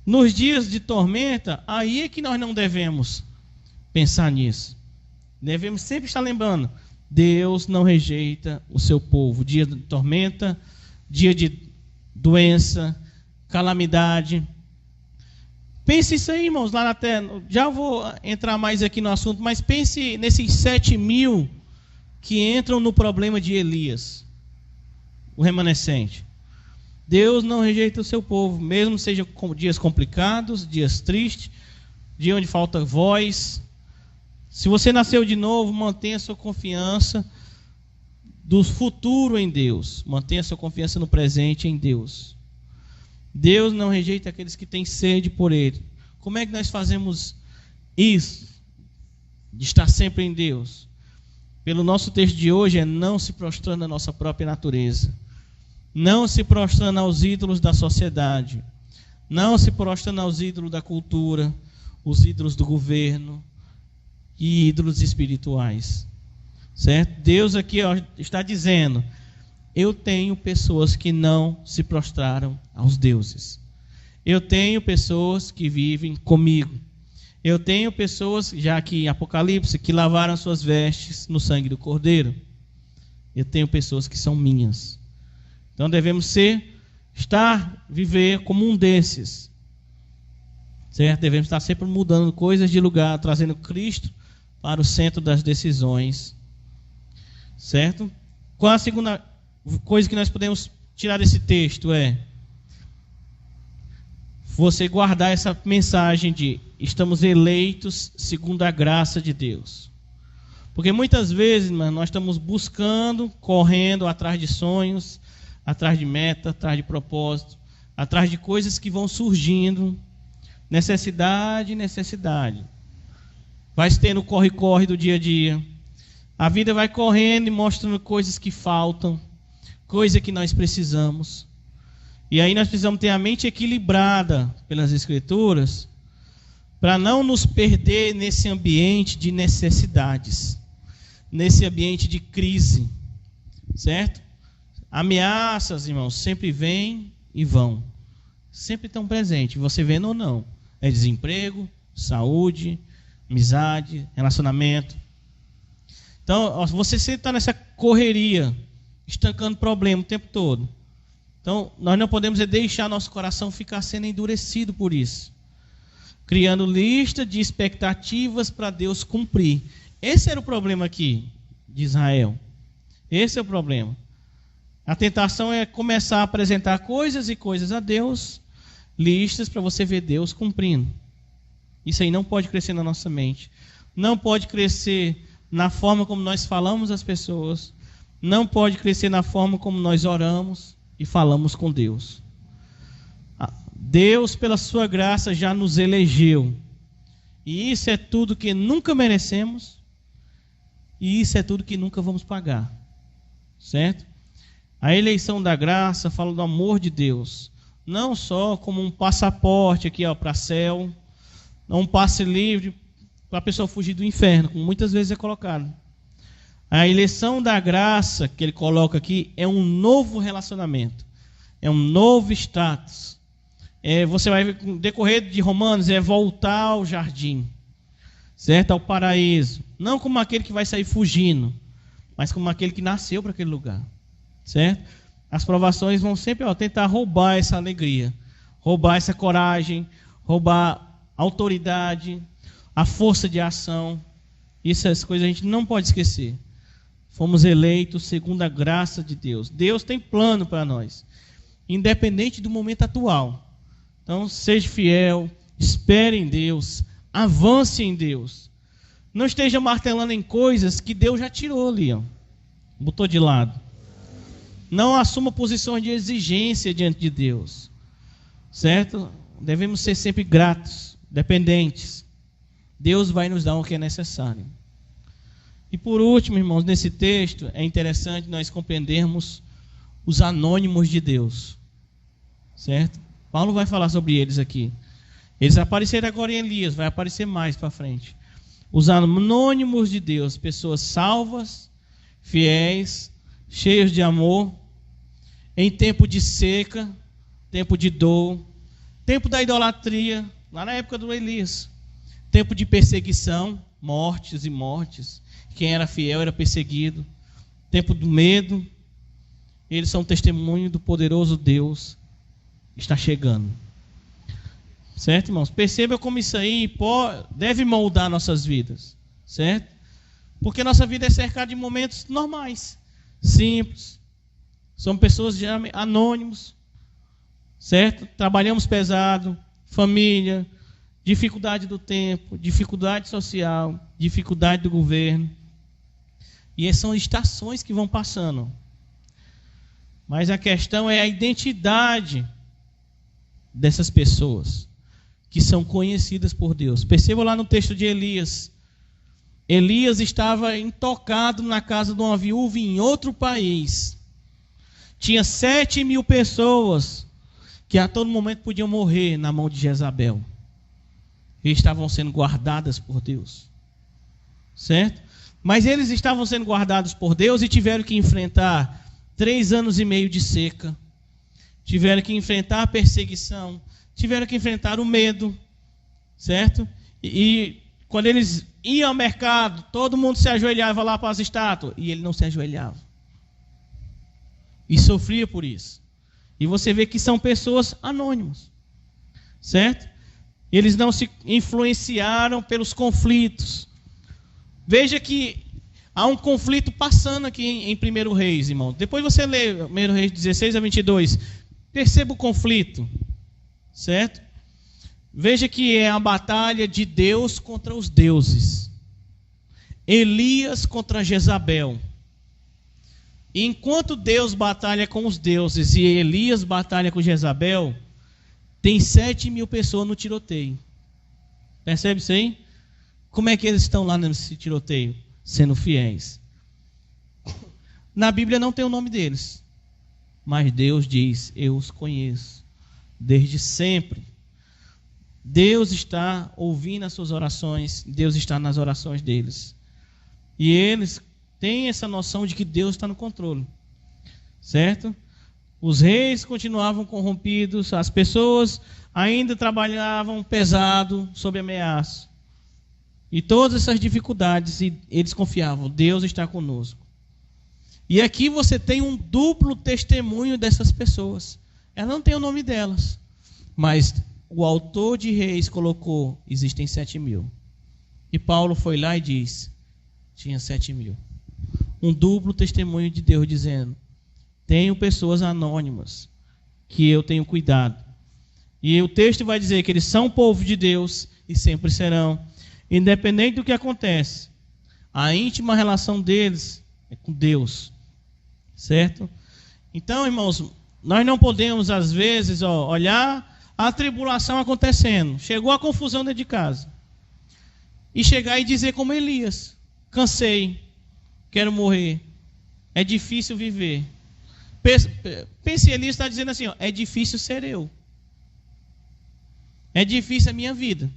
Speaker 1: Nos dias de tormenta, aí é que nós não devemos pensar nisso. Devemos sempre estar lembrando: Deus não rejeita o seu povo. Dia de tormenta, dia de doença, calamidade. Pense isso aí, irmãos, lá na terra. Já vou entrar mais aqui no assunto, mas pense nesses 7.000 que entram no problema de Elias, o remanescente. Deus não rejeita o seu povo, mesmo sejam dias complicados, dias tristes, dia onde falta voz. Se você nasceu de novo, mantenha sua confiança do futuro em Deus. Mantenha sua confiança no presente em Deus. Deus não rejeita aqueles que têm sede por Ele. Como é que nós fazemos isso? De estar sempre em Deus. Pelo nosso texto de hoje, é não se prostrando à nossa própria natureza. Não se prostrando aos ídolos da sociedade. Não se prostrando aos ídolos da cultura, os ídolos do governo e ídolos espirituais. Certo? Deus aqui está dizendo: eu tenho pessoas que não se prostraram aos deuses. Eu tenho pessoas que vivem comigo. Eu tenho pessoas, já aqui em Apocalipse, que lavaram suas vestes no sangue do Cordeiro. Eu tenho pessoas que são minhas. Então devemos viver como um desses. Certo? Devemos estar sempre mudando coisas de lugar, trazendo Cristo para o centro das decisões. Certo? Qual a segunda coisa que nós podemos tirar desse texto? É você guardar essa mensagem de estamos eleitos segundo a graça de Deus. Porque muitas vezes, mano, nós estamos buscando, correndo atrás de sonhos, atrás de meta, atrás de propósito, atrás de coisas que vão surgindo. Necessidade. Vai tendo corre-corre do dia a dia. A vida vai correndo e mostrando coisas que faltam, coisa que nós precisamos. E aí nós precisamos ter a mente equilibrada pelas Escrituras para não nos perder nesse ambiente de necessidades, nesse ambiente de crise, certo? Ameaças, irmãos, sempre vêm e vão, sempre estão presentes, você vendo ou não. É desemprego, saúde, amizade, relacionamento. Então, você sempre está nessa correria, estancando problema o tempo todo. Então, nós não podemos deixar nosso coração ficar sendo endurecido por isso, criando lista de expectativas para Deus cumprir. Esse era o problema aqui de Israel. Esse é o problema. A tentação é começar a apresentar coisas e coisas a Deus, listas para você ver Deus cumprindo. Isso aí não pode crescer na nossa mente. Não pode crescer na forma como nós falamos às pessoas. Não pode crescer na forma como nós oramos e falamos com Deus. Deus, pela sua graça, já nos elegeu. E isso é tudo que nunca merecemos. E isso é tudo que nunca vamos pagar. Certo? A eleição da graça fala do amor de Deus. Não só como um passaporte aqui para o céu, um passe livre para a pessoa fugir do inferno, como muitas vezes é colocado. A eleição da graça que ele coloca aqui é um novo relacionamento, é um novo status. Você vai ver, no decorrer de Romanos, é voltar ao jardim, certo? Ao paraíso. Não como aquele que vai sair fugindo, mas como aquele que nasceu para aquele lugar, certo? As provações vão sempre tentar roubar essa alegria, roubar essa coragem, roubar a autoridade, a força de ação. Essas coisas a gente não pode esquecer. Fomos eleitos segundo a graça de Deus. Deus tem plano para nós, independente do momento atual. Então, seja fiel, espere em Deus, avance em Deus. Não esteja martelando em coisas que Deus já tirou ali, botou de lado. Não assuma posições de exigência diante de Deus, certo? Devemos ser sempre gratos, dependentes. Deus vai nos dar o que é necessário. E por último, irmãos, nesse texto é interessante nós compreendermos os anônimos de Deus, certo? Paulo vai falar sobre eles aqui. Eles apareceram agora em Elias, vai aparecer mais para frente. Os anônimos de Deus, pessoas salvas, fiéis, cheios de amor, em tempo de seca, tempo de dor, tempo da idolatria, lá na época do Elias, tempo de perseguição, mortes e mortes. Quem era fiel era perseguido. Tempo do medo. Eles são testemunho do poderoso Deus que está chegando. Certo, irmãos? Perceba como isso aí deve moldar nossas vidas. Certo? Porque nossa vida é cercada de momentos normais, simples. Somos pessoas anônimos. Certo? Trabalhamos pesado, família, dificuldade do tempo, dificuldade social, dificuldade do governo. E são estações que vão passando. Mas a questão é a identidade dessas pessoas que são conhecidas por Deus. Perceba lá no texto de Elias. Elias estava intocado na casa de uma viúva em outro país. Tinha 7.000 pessoas que a todo momento podiam morrer na mão de Jezabel. E estavam sendo guardadas por Deus. Certo? Mas eles estavam sendo guardados por Deus e tiveram que enfrentar 3 anos e meio de seca. Tiveram que enfrentar a perseguição. Tiveram que enfrentar o medo. Certo? E quando eles iam ao mercado, todo mundo se ajoelhava lá para as estátuas. E ele não se ajoelhava. E sofria por isso. E você vê que são pessoas anônimas. Certo? Eles não se influenciaram pelos conflitos. Veja que há um conflito passando aqui em 1 Reis, irmão. Depois você lê 1 Reis 16 a 22. Perceba o conflito. Certo? Veja que é a batalha de Deus contra os deuses. Elias contra Jezabel. E enquanto Deus batalha com os deuses e Elias batalha com Jezabel, tem 7.000 pessoas no tiroteio. Percebe isso aí? Como é que eles estão lá nesse tiroteio? Sendo fiéis. Na Bíblia não tem o nome deles. Mas Deus diz, eu os conheço. Desde sempre. Deus está ouvindo as suas orações, Deus está nas orações deles. E eles têm essa noção de que Deus está no controle, certo? Os reis continuavam corrompidos, as pessoas ainda trabalhavam pesado sob ameaça. E todas essas dificuldades, e eles confiavam, Deus está conosco. E aqui você tem um duplo testemunho dessas pessoas. Ela não tem o nome delas, mas o autor de Reis colocou, existem 7.000. E Paulo foi lá e diz, tinha 7.000. Um duplo testemunho de Deus dizendo, tenho pessoas anônimas que eu tenho cuidado. E o texto vai dizer que eles são povo de Deus e sempre serão. Independente do que acontece, a íntima relação deles é com Deus, certo? Então, irmãos, nós não podemos às vezes olhar a tribulação acontecendo, chegou a confusão dentro de casa, e chegar e dizer como Elias, cansei, quero morrer, é difícil viver. Pense, Elias está dizendo assim, é difícil ser eu, é difícil a minha vida.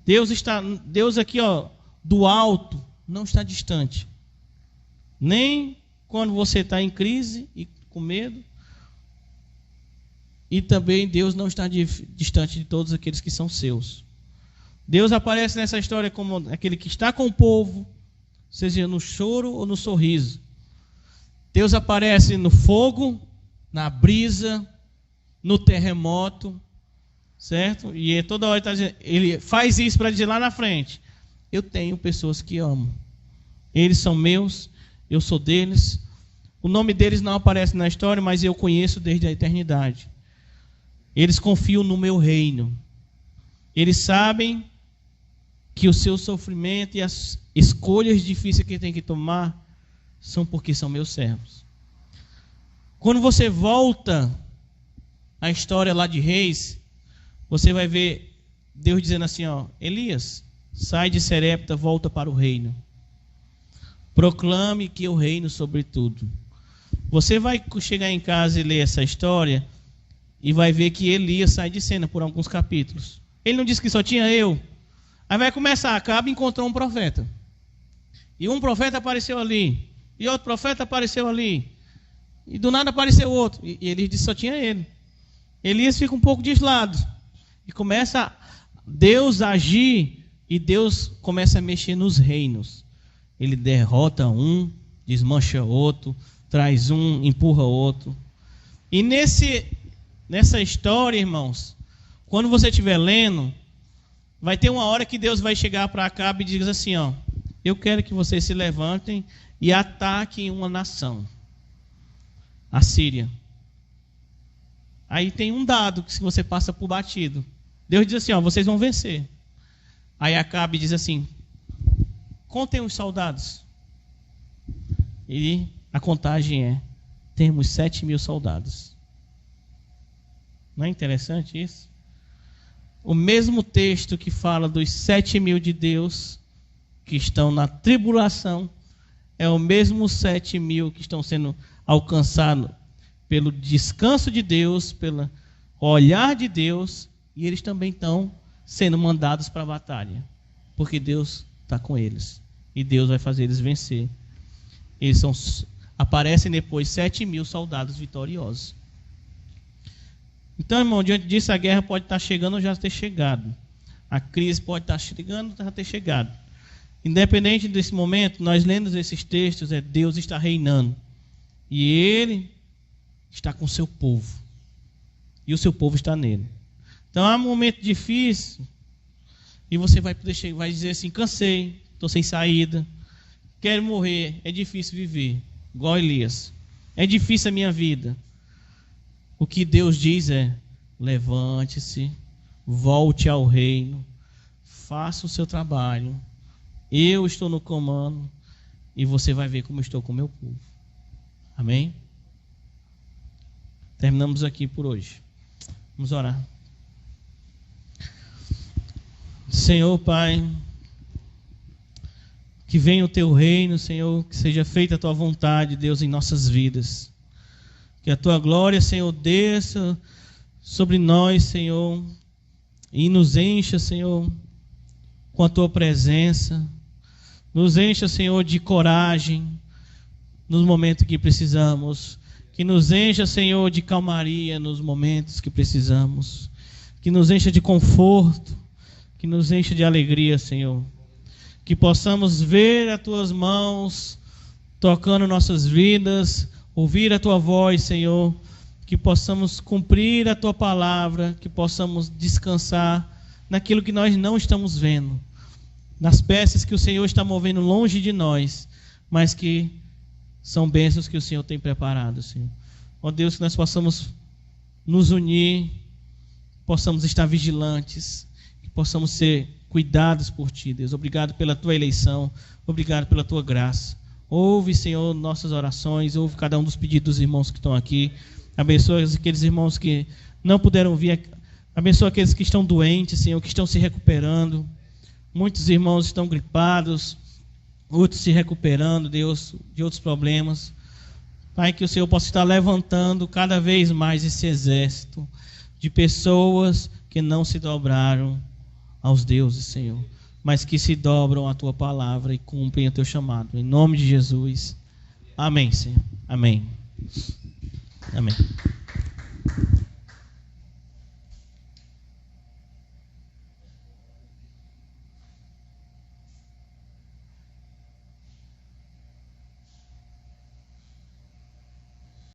Speaker 1: Deus aqui, do alto, não está distante. Nem quando você está em crise e com medo. E também Deus não está distante de todos aqueles que são seus. Deus aparece nessa história como aquele que está com o povo, seja no choro ou no sorriso. Deus aparece no fogo, na brisa, no terremoto. Certo? E toda hora ele faz isso para dizer lá na frente, eu tenho pessoas que amo. Eles são meus, eu sou deles. O nome deles não aparece na história, mas eu conheço desde a eternidade. Eles confiam no meu reino. Eles sabem que o seu sofrimento e as escolhas difíceis que tem que tomar são porque são meus servos. Quando você volta à história lá de Reis, você vai ver Deus dizendo assim, Elias, sai de Serepta, volta para o reino. Proclame que eu reino sobre tudo. Você vai chegar em casa e ler essa história e vai ver que Elias sai de cena por alguns capítulos. Ele não disse que só tinha eu. Aí vai começar, Acabe encontrou um profeta. E um profeta apareceu ali. E outro profeta apareceu ali. E do nada apareceu outro. E ele disse que só tinha ele. Elias fica um pouco deslado. E começa Deus a agir e Deus começa a mexer nos reinos. Ele derrota um, desmancha outro, traz um, empurra outro. E nessa história, irmãos, quando você estiver lendo, vai ter uma hora que Deus vai chegar para Acabe e diz assim, eu quero que vocês se levantem e ataquem uma nação, a Síria. Aí tem um dado que se você passa por batido. Deus diz assim, vocês vão vencer. Aí Acabe diz assim, contem os soldados. E a contagem temos 7.000 soldados. Não é interessante isso? O mesmo texto que fala dos 7.000 de Deus, que estão na tribulação, é o mesmo 7.000 que estão sendo alcançados pelo descanso de Deus, pelo olhar de Deus, e eles também estão sendo mandados para a batalha, porque Deus está com eles, e Deus vai fazer eles vencer. Aparecem depois 7.000 soldados vitoriosos. Então, irmão, diante disso, a guerra pode estar chegando ou já ter chegado. A crise pode estar chegando ou já ter chegado. Independente desse momento, nós lemos esses textos, Deus está reinando. E Ele está com o seu povo. E o seu povo está nele. Então, há um momento difícil, e você vai dizer assim, cansei, estou sem saída, quero morrer, é difícil viver, igual Elias. É difícil a minha vida. O que Deus diz levante-se, volte ao reino, faça o seu trabalho, eu estou no comando, e você vai ver como eu estou com o meu povo. Amém? Terminamos aqui por hoje. Vamos orar. Senhor Pai, que venha o teu reino, Senhor, que seja feita a tua vontade, Deus, em nossas vidas. Que a tua glória, Senhor, desça sobre nós, Senhor, e nos encha, Senhor, com a Tua presença. Nos encha, Senhor, de coragem nos momentos que precisamos. Que nos encha, Senhor, de calmaria nos momentos que precisamos. Que nos encha de conforto. Que nos encha de alegria, Senhor. Que possamos ver as Tuas mãos tocando nossas vidas, ouvir a Tua voz, Senhor. Que possamos cumprir a Tua palavra, que possamos descansar naquilo que nós não estamos vendo, nas peças que o Senhor está movendo longe de nós, mas que são bênçãos que o Senhor tem preparado, Senhor. Ó Deus, que nós possamos nos unir, possamos estar vigilantes, que possamos ser cuidados por Ti, Deus. Obrigado pela Tua eleição, obrigado pela Tua graça. Ouve, Senhor, nossas orações, ouve cada um dos pedidos dos irmãos que estão aqui. Abençoa aqueles irmãos que não puderam vir, abençoa aqueles que estão doentes, Senhor, que estão se recuperando. Muitos irmãos estão gripados, outros se recuperando, Deus, de outros problemas. Pai, que o Senhor possa estar levantando cada vez mais esse exército de pessoas que não se dobraram aos deuses, Senhor, mas que se dobram à Tua palavra e cumprem o Teu chamado. Em nome de Jesus. Amém, Senhor. Amém. Amém.